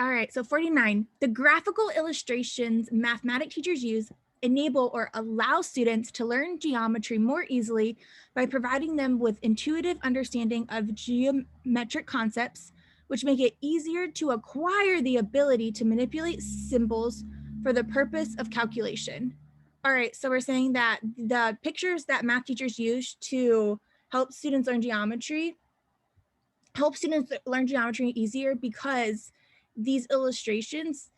All right, so 49, the graphical illustrations mathematic teachers use enable or allow students to learn geometry more easily by providing them with intuitive understanding of geometric concepts, which make it easier to acquire the ability to manipulate symbols for the purpose of calculation. All right, so we're saying that the pictures that math teachers use to help students learn geometry easier because these illustrations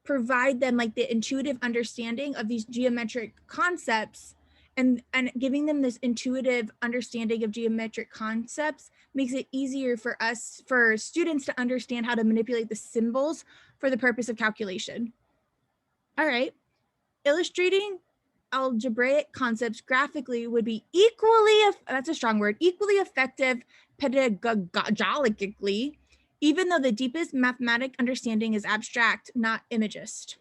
provide them like the intuitive understanding of these geometric concepts, and giving them this intuitive understanding of geometric concepts makes it easier for students to understand how to manipulate the symbols for the purpose of calculation. All right, illustrating algebraic concepts graphically would be that's a strong word, equally effective pedagogically, even though the deepest mathematic understanding is abstract, not imagist.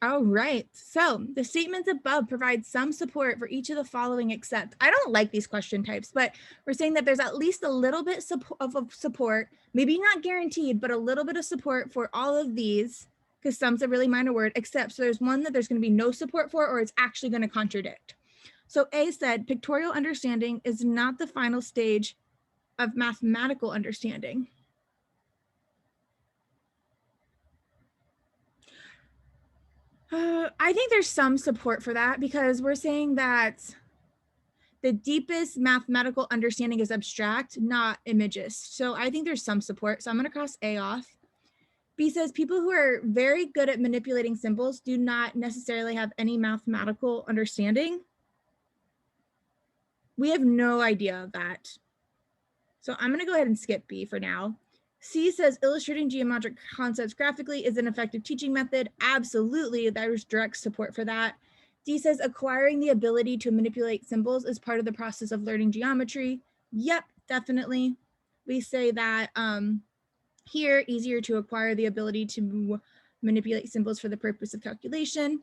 All right, so the statements above provide some support for each of the following except. I don't like these question types, but we're saying that there's at least a little bit of support, maybe not guaranteed, but a little bit of support for all of these, because some's a really minor word, except so there's one that there's going to be no support for, or it's actually going to contradict. So A said, pictorial understanding is not the final stage of mathematical understanding. I think there's some support for that because we're saying that the deepest mathematical understanding is abstract, not imagist. So I think there's some support. So I'm going to cross A off. B says people who are very good at manipulating symbols do not necessarily have any mathematical understanding. We have no idea of that. So I'm going to go ahead and skip B for now. C says illustrating geometric concepts graphically is an effective teaching method. Absolutely, there's direct support for that. D says acquiring the ability to manipulate symbols is part of the process of learning geometry. Yep, definitely. We say that here, easier to acquire the ability to manipulate symbols for the purpose of calculation.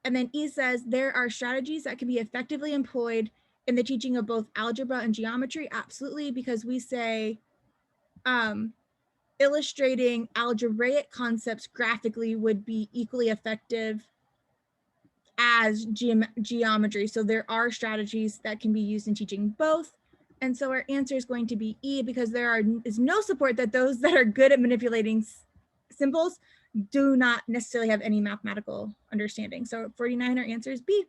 And then E says there are strategies that can be effectively employed in the teaching of both algebra and geometry. Absolutely, because we say illustrating algebraic concepts graphically would be equally effective as geometry. So there are strategies that can be used in teaching both. And so our answer is going to be E, because there is no support that those that are good at manipulating symbols do not necessarily have any mathematical understanding. So 49, our answer is B.